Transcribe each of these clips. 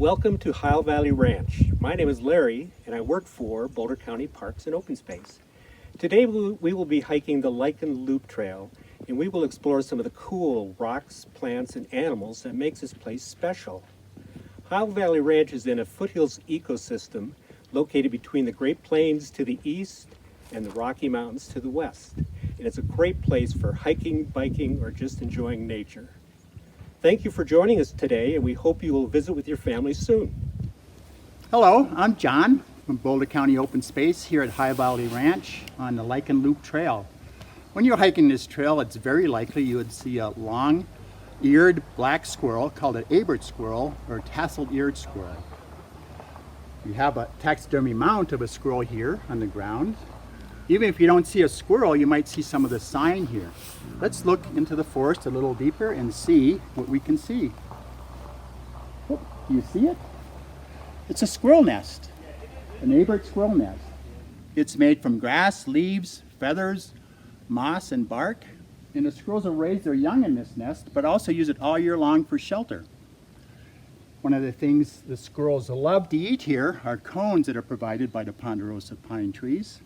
Welcome to Heil Valley Ranch. My name is Larry and I work for Boulder County Parks and Open Space. Today we will be hiking the Lichen Loop trail and we will explore some of the cool rocks, plants, and animals that makes this place special. Heil Valley Ranch is in a foothills ecosystem located between the Great Plains to the east and the Rocky Mountains to the west. And it's a great place for hiking, biking, or just enjoying nature. Thank you for joining us today, and we hope you will visit with your family soon. Hello, I'm John from Boulder County Open Space here at Heil Valley Ranch on the Lichen Loop Trail. When you're hiking this trail, it's very likely you would see a long-eared black squirrel called an Abert squirrel or tassel-eared squirrel. You have a taxidermy mount of a squirrel here on the ground. Even if you don't see a squirrel, you might see some of the sign here. Let's look into the forest a little deeper and see what we can see. Oh, do you see it? It's a squirrel nest, an Abert squirrel nest. It's made from grass, leaves, feathers, moss, and bark. And the squirrels will raise their young in this nest, but also use it all year long for shelter. One of the things the squirrels love to eat here are cones that are provided by the Ponderosa pine trees.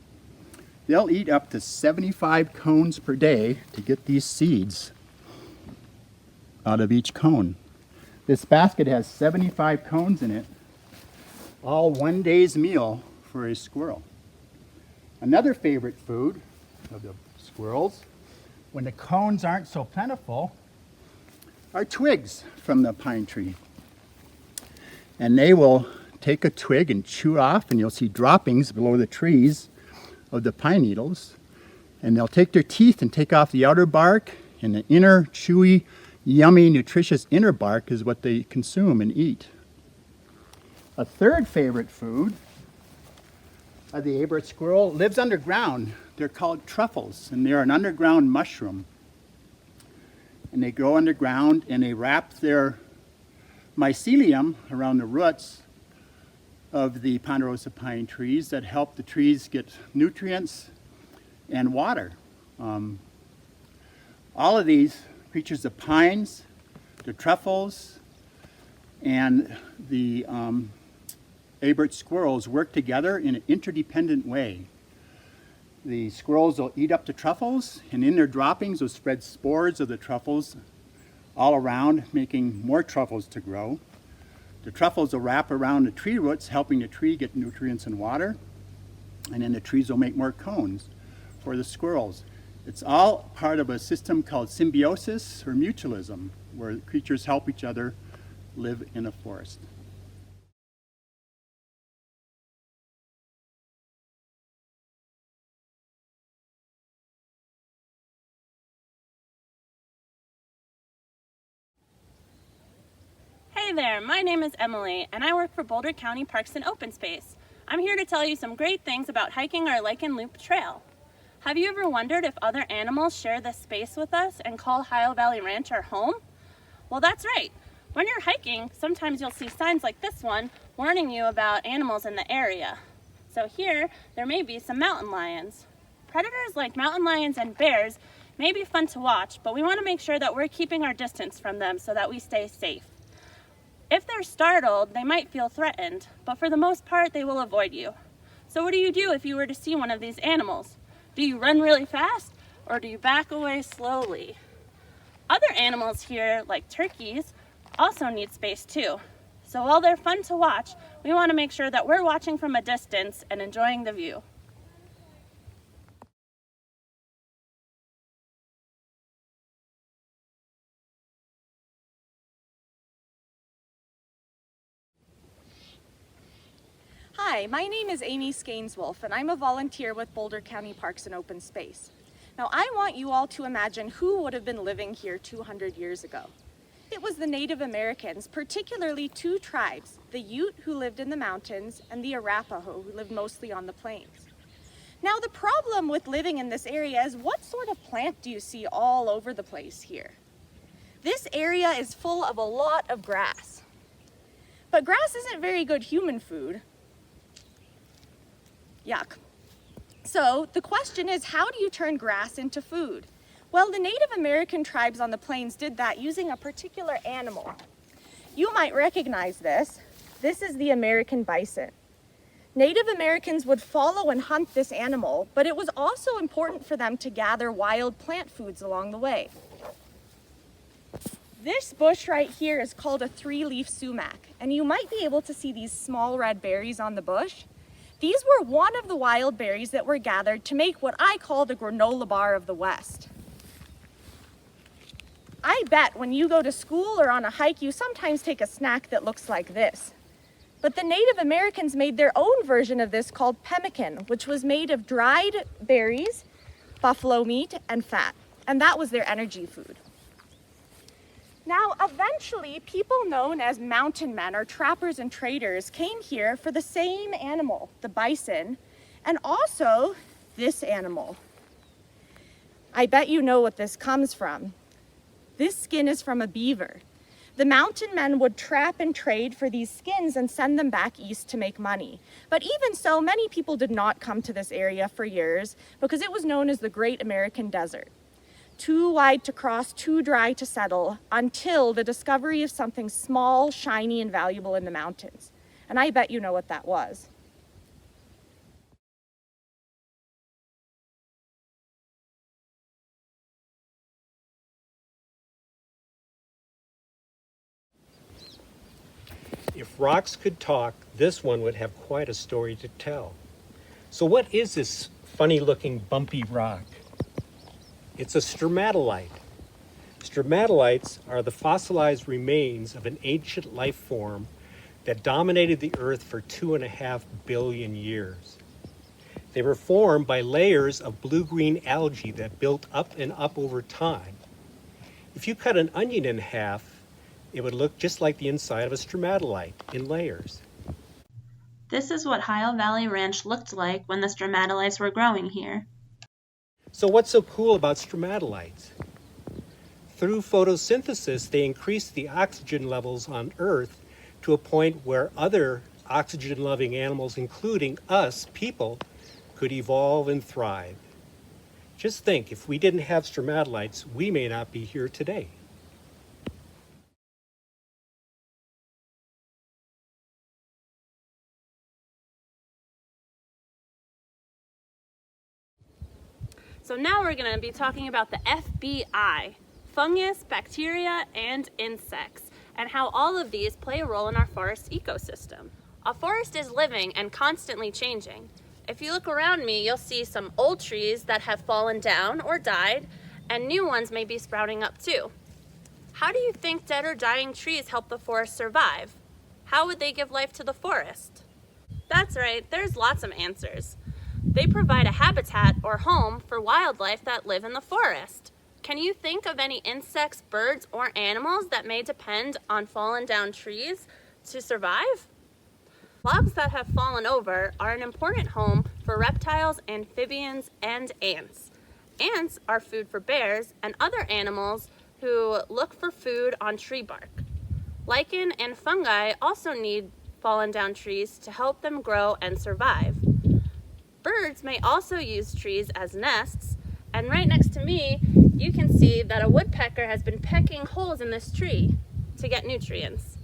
They'll eat up to 75 cones per day to get these seeds out of each cone. This basket has 75 cones in it, all one day's meal for a squirrel. Another favorite food of the squirrels, when the cones aren't so plentiful, are twigs from the pine tree. And they will take a twig and chew off, and you'll see droppings below the trees of the pine needles, and they'll take their teeth and take off the outer bark, and the inner chewy, yummy, nutritious inner bark is what they consume and eat. A third favorite food of the Abert squirrel lives underground. They're called truffles, and they're an underground mushroom. And they grow underground, and they wrap their mycelium around the roots of the Ponderosa pine trees that help the trees get nutrients and water. All of these creatures, of pines, the truffles, and the Abert squirrels work together in an interdependent way. The squirrels will eat up the truffles, and in their droppings will spread spores of the truffles all around, making more truffles to grow. The truffles will wrap around the tree roots, helping the tree get nutrients and water, and then the trees will make more cones for the squirrels. It's all part of a system called symbiosis or mutualism, where creatures help each other live in a forest. Hey there, my name is Emily and I work for Boulder County Parks and Open Space. I'm here to tell you some great things about hiking our Lichen Loop trail. Have you ever wondered if other animals share this space with us and call Heil Valley Ranch our home? Well, that's right. When you're hiking, sometimes you'll see signs like this one warning you about animals in the area. So here, there may be some mountain lions. Predators like mountain lions and bears may be fun to watch, but we want to make sure that we're keeping our distance from them so that we stay safe. If they're startled, they might feel threatened, but for the most part, they will avoid you. So what do you do if you were to see one of these animals? Do you run really fast, or do you back away slowly? Other animals here, like turkeys, also need space too. So while they're fun to watch, we want to make sure that we're watching from a distance and enjoying the view. Hi, my name is Amy Skainswolf, and I'm a volunteer with Boulder County Parks and Open Space. Now, I want you all to imagine who would have been living here 200 years ago. It was the Native Americans, particularly two tribes, the Ute, who lived in the mountains, and the Arapaho, who lived mostly on the plains. Now, the problem with living in this area is what sort of plant do you see all over the place here? This area is full of a lot of grass. But grass isn't very good human food. Yuck. So the question is, how do you turn grass into food? Well, the Native American tribes on the plains did that using a particular animal. You might recognize this. this is the American bison. Native Americans would follow and hunt this animal, but it was also important for them to gather wild plant foods along the way. This bush right here is called a three-leaf sumac, and you might be able to see these small red berries on the bush. These were one of the wild berries that were gathered to make what I call the granola bar of the West. I bet when you go to school or on a hike, you sometimes take a snack that looks like this. But the Native Americans made their own version of this called pemmican, which was made of dried berries, buffalo meat, and fat. And that was their energy food. Now, eventually, people known as mountain men or trappers and traders came here for the same animal, the bison, and also this animal. I bet you know what this comes from. This skin is from a beaver. The mountain men would trap and trade for these skins and send them back east to make money. But even so, many people did not come to this area for years because it was known as the Great American Desert. Too wide to cross, too dry to settle, until the discovery of something small, shiny, and valuable in the mountains. And I bet you know what that was. If rocks could talk, this one would have quite a story to tell. So what is this funny-looking bumpy rock? It's a stromatolite. Stromatolites are the fossilized remains of an ancient life form that dominated the Earth for 2.5 billion years. They were formed by layers of blue-green algae that built up and up over time. If you cut an onion in half, it would look just like the inside of a stromatolite in layers. This is what Heil Valley Ranch looked like when the stromatolites were growing here. So what's so cool about stromatolites? Through photosynthesis, they increase the oxygen levels on Earth to a point where other oxygen-loving animals, including us, people, could evolve and thrive. Just think, if we didn't have stromatolites, we may not be here today. So now we're going to be talking about the FBI, fungus, bacteria, and insects, and how all of these play a role in our forest ecosystem. A forest is living and constantly changing. If you look around me, you'll see some old trees that have fallen down or died, and new ones may be sprouting up too. How do you think dead or dying trees help the forest survive? How would they give life to the forest? That's right, there's lots of answers. They provide a habitat or home for wildlife that live in the forest. Can you think of any insects, birds, or animals that may depend on fallen down trees to survive? Logs that have fallen over are an important home for reptiles, amphibians, and ants. Ants are food for bears and other animals who look for food on tree bark. Lichen and fungi also need fallen down trees to help them grow and survive. Birds may also use trees as nests, and right next to me, you can see that a woodpecker has been pecking holes in this tree to get nutrients.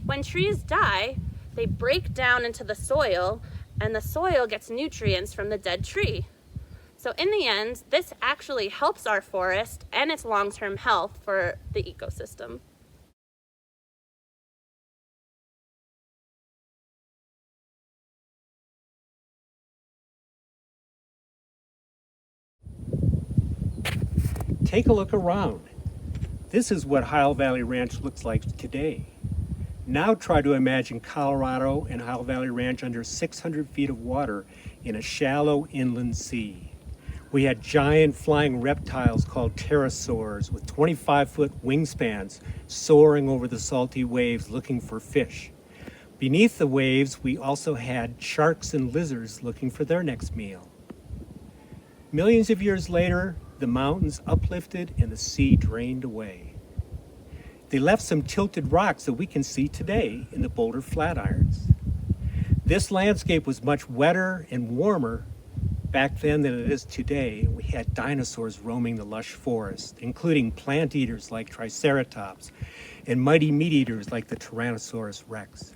When trees die, they break down into the soil, and the soil gets nutrients from the dead tree. So in the end, this actually helps our forest and its long-term health for the ecosystem. Take a look around. This is what Heil Valley Ranch looks like today. Now try to imagine Colorado and Heil Valley Ranch under 600 feet of water in a shallow inland sea. We had giant flying reptiles called pterosaurs with 25-foot wingspans soaring over the salty waves looking for fish. Beneath the waves, we also had sharks and lizards looking for their next meal. Millions of years later, the mountains uplifted and the sea drained away. They left some tilted rocks that we can see today in the Boulder Flatirons. This landscape was much wetter and warmer back then than it is today. We had dinosaurs roaming the lush forest, including plant eaters like Triceratops and mighty meat eaters like the Tyrannosaurus rex.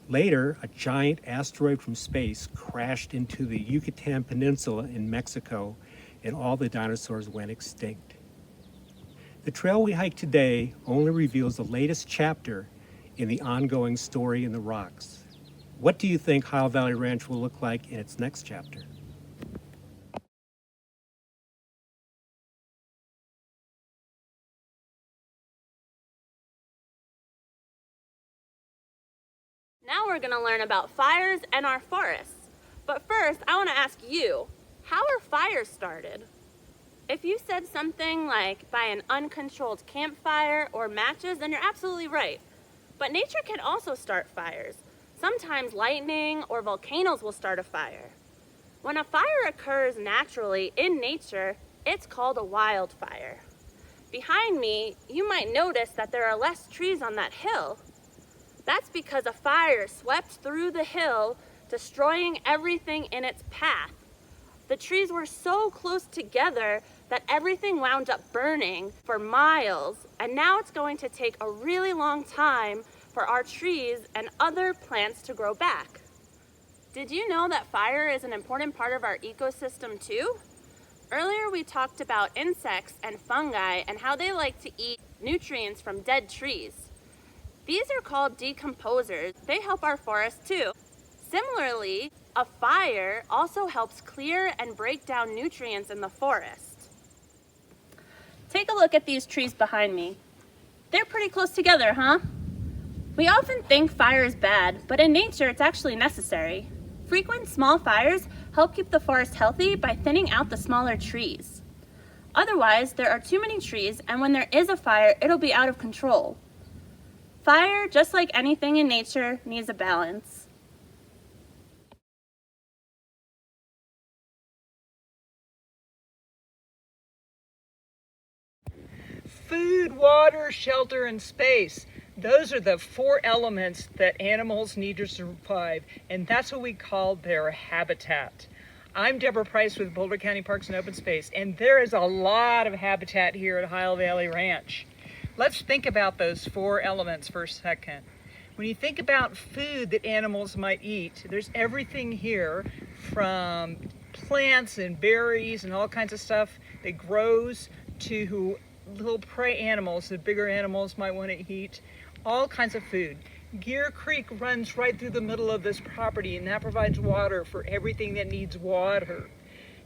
Later, a giant asteroid from space crashed into the Yucatan Peninsula in Mexico, and all the dinosaurs went extinct. The trail we hike today only reveals the latest chapter in the ongoing story in the rocks. What do you think Heil Valley Ranch will look like in its next chapter? Now we're going to learn about fires and our forests. But first, I want to ask you, how are fires started? If you said something like by an uncontrolled campfire or matches, then you're absolutely right. But nature can also start fires. Sometimes lightning or volcanoes will start a fire. When a fire occurs naturally in nature, it's called a wildfire. Behind me, you might notice that there are less trees on that hill. That's because a fire swept through the hill, destroying everything in its path. The trees were so close together that everything wound up burning for miles, and now it's going to take a really long time for our trees and other plants to grow back. Did you know that fire is an important part of our ecosystem too? Earlier we talked about insects and fungi and how they like to eat nutrients from dead trees. These are called decomposers. They help our forests too. Similarly, a fire also helps clear and break down nutrients in the forest. Take a look at these trees behind me. They're pretty close together, huh? We often think fire is bad, but in nature it's actually necessary. Frequent small fires help keep the forest healthy by thinning out the smaller trees. Otherwise, there are too many trees, and when there is a fire, it'll be out of control. Fire, just like anything in nature, needs a balance. Food, water, shelter, and space. Those are the four elements that animals need to survive, and that's what we call their habitat. I'm Deborah Price with Boulder County Parks and Open Space, and there is a lot of habitat here at Heil Valley Ranch. Let's think about those four elements for a second. When you think about food that animals might eat, there's everything here from plants and berries and all kinds of stuff that grows to little prey animals that bigger animals might want to eat, all kinds of food. Gear Creek runs right through the middle of this property, and that provides water for everything that needs water.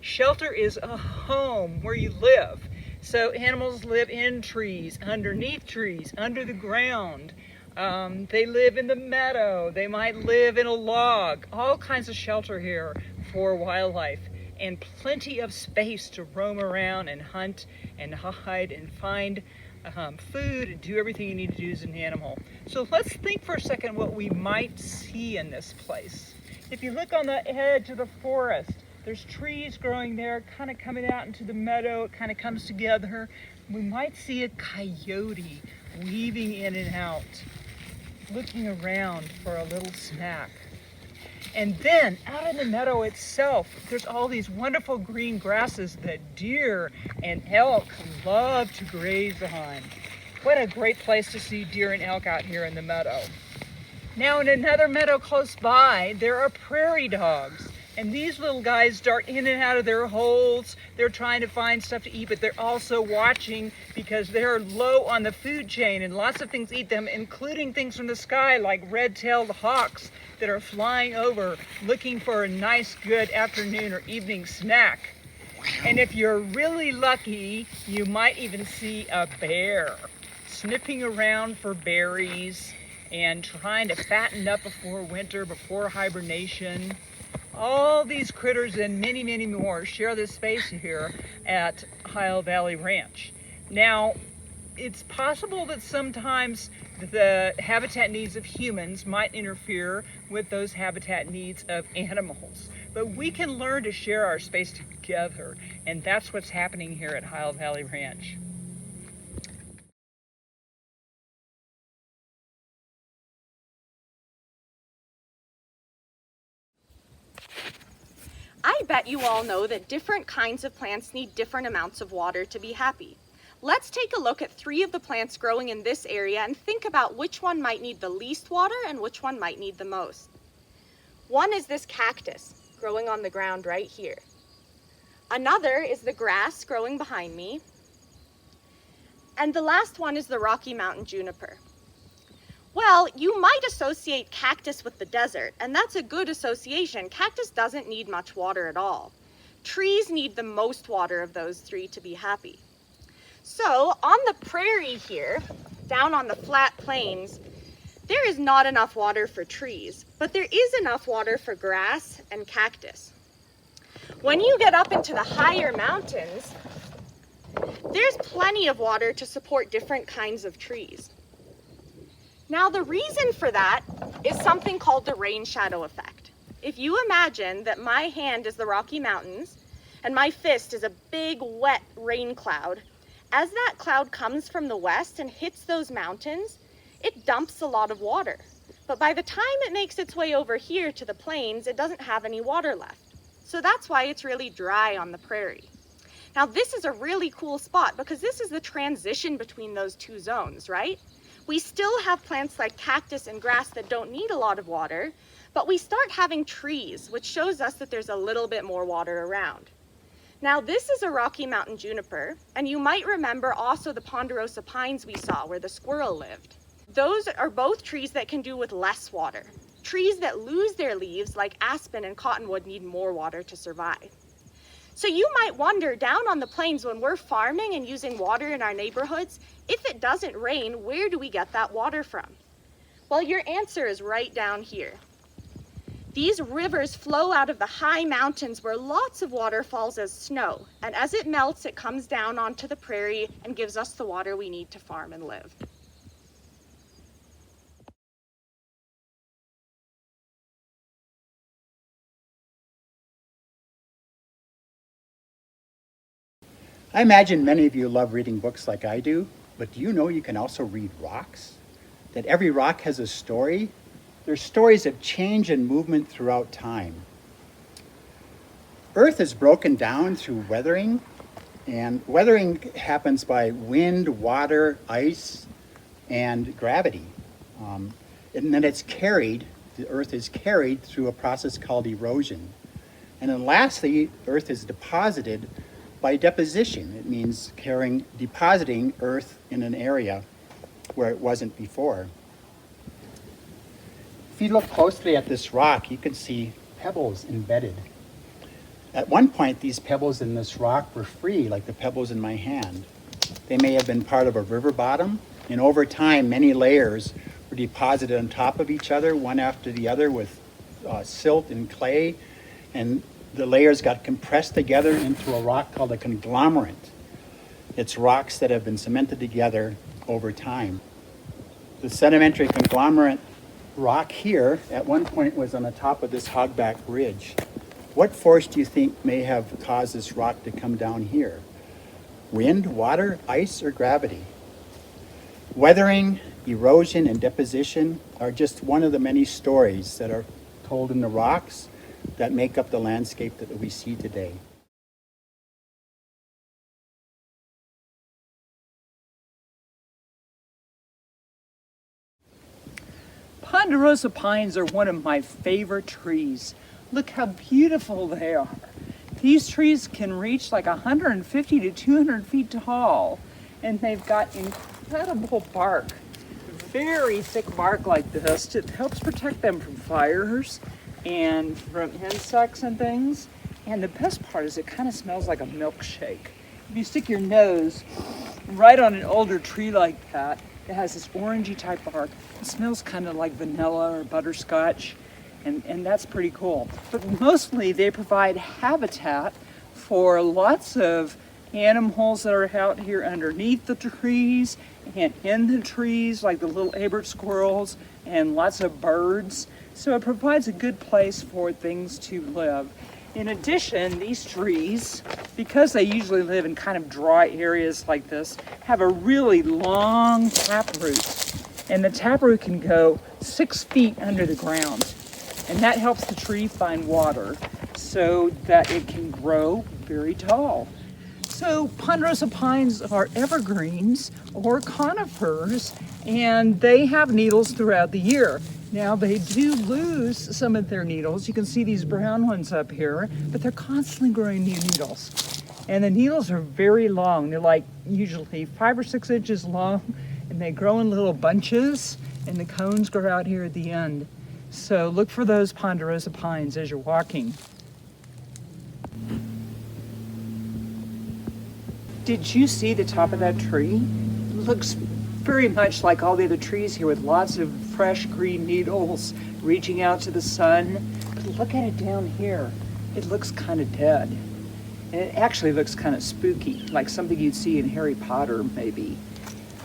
Shelter is a home where you live. So animals live in trees, underneath trees, under the ground. They live in the meadow. They might live in a log. All kinds of shelter here for wildlife, and plenty of space to roam around and hunt and hide and find food and do everything you need to do as an animal. So let's think for a second what we might see in this place. If you look on the edge of the forest, there's trees growing there, kind of coming out into the meadow. It kind of comes together. We might see a coyote weaving in and out, looking around for a little snack. And then out in the meadow itself, there's all these wonderful green grasses that deer and elk love to graze on. What a great place to see deer and elk out here in the meadow. Now in another meadow close by, there are prairie dogs. And these little guys dart in and out of their holes. They're trying to find stuff to eat, but they're also watching because they're low on the food chain, and lots of things eat them, including things from the sky like red-tailed hawks that are flying over looking for a nice, good afternoon or evening snack. And if you're really lucky, you might even see a bear sniffing around for berries and trying to fatten up before winter, before hibernation. All these critters and many, many more share this space here at Heil Valley Ranch. Now, it's possible that sometimes the habitat needs of humans might interfere with those habitat needs of animals. But we can learn to share our space together, and that's what's happening here at Heil Valley Ranch. I bet you all know that different kinds of plants need different amounts of water to be happy. Let's take a look at 3 of the plants growing in this area and think about which one might need the least water and which one might need the most. One is this cactus growing on the ground right here. Another is the grass growing behind me. And the last one is the Rocky Mountain juniper. Well, you might associate cactus with the desert, and that's a good association. Cactus doesn't need much water at all. Trees need the most water of those 3 to be happy. So on the prairie here, down on the flat plains, there is not enough water for trees, but there is enough water for grass and cactus. When you get up into the higher mountains, there's plenty of water to support different kinds of trees. Now the reason for that is something called the rain shadow effect. If you imagine that my hand is the Rocky Mountains and my fist is a big wet rain cloud, as that cloud comes from the west and hits those mountains, it dumps a lot of water. But by the time it makes its way over here to the plains, it doesn't have any water left. So that's why it's really dry on the prairie. Now this is a really cool spot because this is the transition between those 2 zones, right? We still have plants like cactus and grass that don't need a lot of water, but we start having trees, which shows us that there's a little bit more water around. Now this is a Rocky Mountain juniper, and you might remember also the Ponderosa pines we saw where the squirrel lived. Those are both trees that can do with less water. Trees that lose their leaves, like aspen and cottonwood, need more water to survive. So you might wonder, down on the plains when we're farming and using water in our neighborhoods, if it doesn't rain, where do we get that water from? Well, your answer is right down here. These rivers flow out of the high mountains where lots of water falls as snow, and as it melts, it comes down onto the prairie and gives us the water we need to farm and live. I imagine many of you love reading books like I do, but do you know you can also read rocks? That every rock has a story? There's stories of change and movement throughout time. Earth is broken down through weathering, and weathering happens by wind, water, ice, and gravity. And then the Earth is carried through a process called erosion. And then lastly, Earth is deposited by deposition. It means depositing Earth in an area where it wasn't before. If you look closely at this rock, you can see pebbles embedded. At one point, these pebbles in this rock were free, like the pebbles in my hand. They may have been part of a river bottom, and over time, many layers were deposited on top of each other, one after the other, with silt and clay, and the layers got compressed together into a rock called a conglomerate. It's rocks that have been cemented together over time. The sedimentary conglomerate rock here at one point was on the top of this hogback ridge. What force do you think may have caused this rock to come down here? Wind, water, ice, or gravity? Weathering, erosion, and deposition are just one of the many stories that are told in the rocks that make up the landscape that we see today. Ponderosa pines are one of my favorite trees. Look how beautiful they are. These trees can reach like 150 to 200 feet tall, and they've got incredible bark. Very thick bark like this. It helps protect them from fires and from insects and things. And the best part is it kind of smells like a milkshake. If you stick your nose right on an older tree like that, it has this orangey type bark. It smells kind of like vanilla or butterscotch, and that's pretty cool. But mostly they provide habitat for lots of animals that are out here underneath the trees and in the trees, like the little Abert squirrels, and lots of birds. So it provides a good place for things to live. In addition, these trees, because they usually live in kind of dry areas like this, have a really long taproot. And the taproot can go 6 feet under the ground. And that helps the tree find water so that it can grow very tall. So Ponderosa pines are evergreens or conifers, and they have needles throughout the year. Now they do lose some of their needles. You can see these brown ones up here, but they're constantly growing new needles. And the needles are very long. They're like usually 5 or 6 inches long, and they grow in little bunches, and the cones grow out here at the end. So look for those Ponderosa pines as you're walking. Did you see the top of that tree? It looks very much like all the other trees here, with lots of fresh green needles reaching out to the sun. But look at it down here. It looks kind of dead. And it actually looks kind of spooky, like something you'd see in Harry Potter, maybe.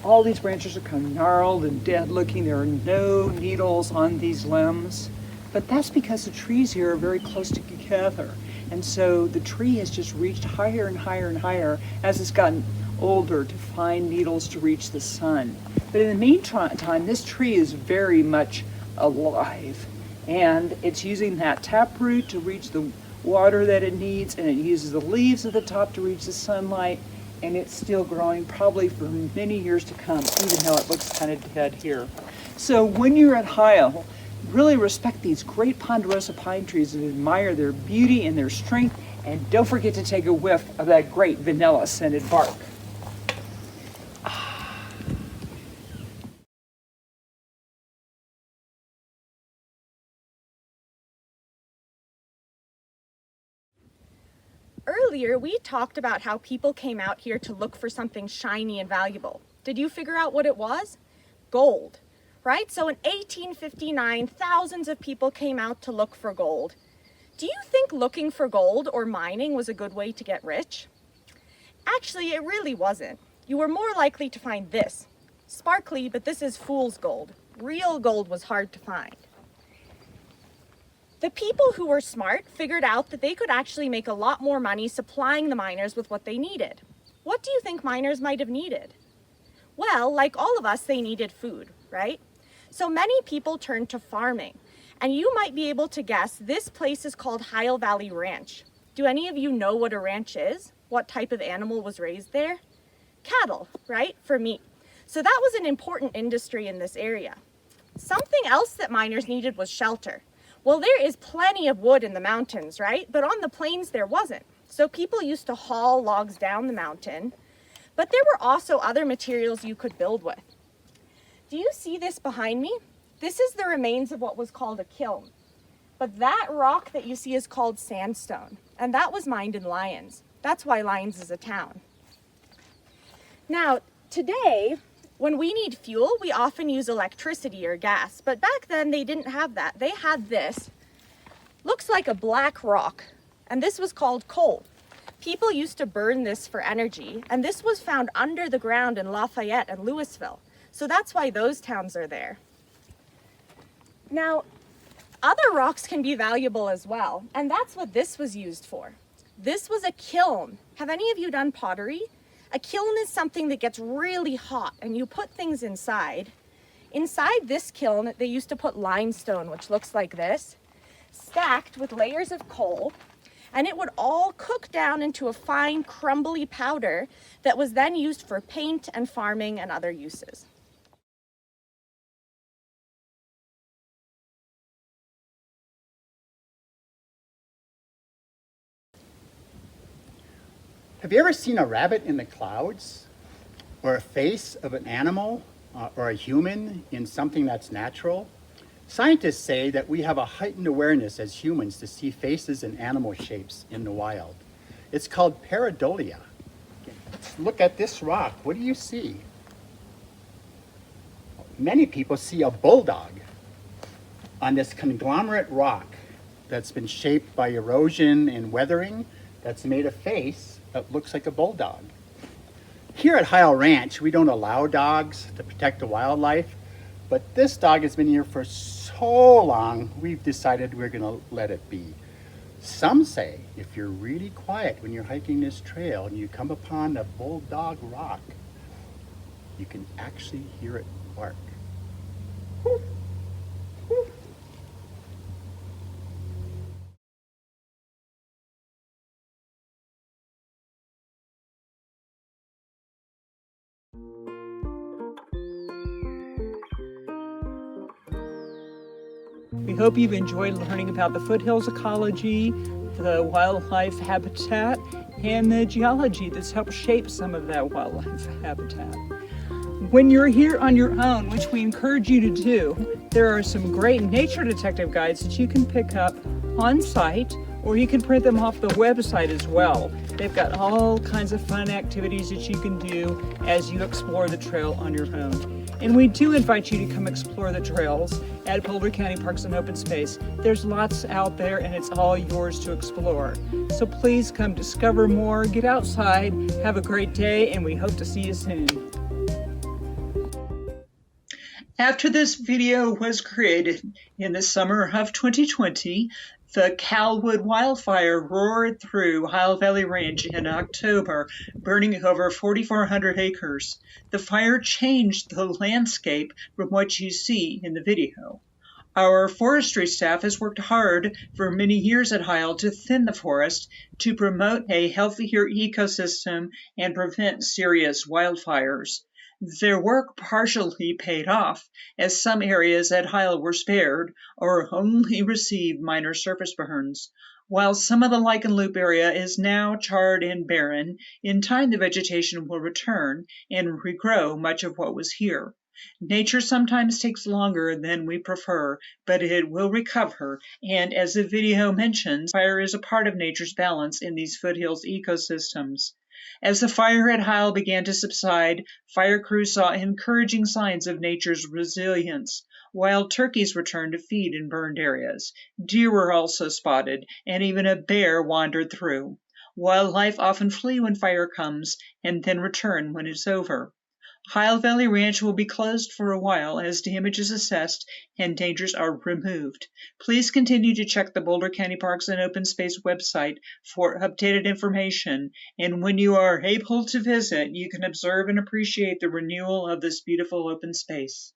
All these branches are kind of gnarled and dead looking. There are no needles on these limbs. But that's because the trees here are very close together. And so the tree has just reached higher and higher and higher as it's gotten older to find needles to reach the sun. But in the meantime, this tree is very much alive. And it's using that taproot to reach the water that it needs, and it uses the leaves at the top to reach the sunlight, and it's still growing probably for many years to come, even though it looks kind of dead here. So when you're at Heil, really respect these great Ponderosa pine trees and admire their beauty and their strength, and don't forget to take a whiff of that great vanilla scented bark. Earlier, we talked about how people came out here to look for something shiny and valuable. Did you figure out what it was? Gold, right? So in 1859, thousands of people came out to look for gold. Do you think looking for gold or mining was a good way to get rich? Actually, it really wasn't. You were more likely to find this. Sparkly, but this is fool's gold. Real gold was hard to find. The people who were smart figured out that they could actually make a lot more money supplying the miners with what they needed. What do you think miners might have needed? Well, like all of us, they needed food, right? So many people turned to farming. And you might be able to guess this place is called Heil Valley Ranch. Do any of you know what a ranch is? What type of animal was raised there? Cattle, right? For meat. So that was an important industry in this area. Something else that miners needed was shelter. Well, there is plenty of wood in the mountains, right? But on the plains, there wasn't. So people used to haul logs down the mountain, but there were also other materials you could build with. Do you see this behind me? This is the remains of what was called a kiln. But that rock that you see is called sandstone, and that was mined in Lyons. That's why Lyons is a town. Now, today, when we need fuel, we often use electricity or gas, but back then they didn't have that. They had this. Looks like a black rock, and this was called coal. People used to burn this for energy, and this was found under the ground in Lafayette and Louisville. So that's why those towns are there. Now, other rocks can be valuable as well, and that's what this was used for. This was a kiln. Have any of you done pottery? A kiln is something that gets really hot and you put things inside. Inside this kiln, they used to put limestone, which looks like this, stacked with layers of coal, and it would all cook down into a fine, crumbly powder that was then used for paint and farming and other uses. Have you ever seen a rabbit in the clouds? Or a face of an animal or a human in something that's natural? Scientists say that we have a heightened awareness as humans to see faces and animal shapes in the wild. It's called pareidolia. Let's look at this rock. What do you see? Many people see a bulldog on this conglomerate rock that's been shaped by erosion and weathering, that's made a face that looks like a bulldog. Here at Heil Ranch, we don't allow dogs to protect the wildlife, but this dog has been here for so long, we've decided we're gonna let it be. Some say if you're really quiet when you're hiking this trail and you come upon a Bulldog Rock, you can actually hear it bark. We hope you've enjoyed learning about the foothills ecology, the wildlife habitat, and the geology that's helped shape some of that wildlife habitat. When you're here on your own, which we encourage you to do, there are some great nature detective guides that you can pick up on site, or you can print them off the website as well. They've got all kinds of fun activities that you can do as you explore the trail on your own. And we do invite you to come explore the trails at Boulder County Parks and Open Space. There's lots out there and it's all yours to explore. So please come discover more, get outside, have a great day, and we hope to see you soon. After this video was created in the summer of 2020, the CalWood wildfire roared through Heil Valley Ranch in October, burning over 4,400 acres. The fire changed the landscape from what you see in the video. Our forestry staff has worked hard for many years at Heil to thin the forest to promote a healthier ecosystem and prevent serious wildfires. Their work partially paid off, as some areas at Heil were spared or only received minor surface burns. While some of the Lichen Loop area is now charred and barren, in time the vegetation will return and regrow much of what was here. Nature sometimes takes longer than we prefer, but it will recover, and as the video mentions, fire is a part of nature's balance in these foothills ecosystems. As the fire at Heil began to subside, fire crews saw encouraging signs of nature's resilience. Wild turkeys returned to feed in burned areas. Deer were also spotted, and even a bear wandered through. Wildlife often flee when fire comes, and then return when it's over. Heil Valley Ranch will be closed for a while as damage is assessed and dangers are removed. Please continue to check the Boulder County Parks and Open Space website for updated information, and when you are able to visit, you can observe and appreciate the renewal of this beautiful open space.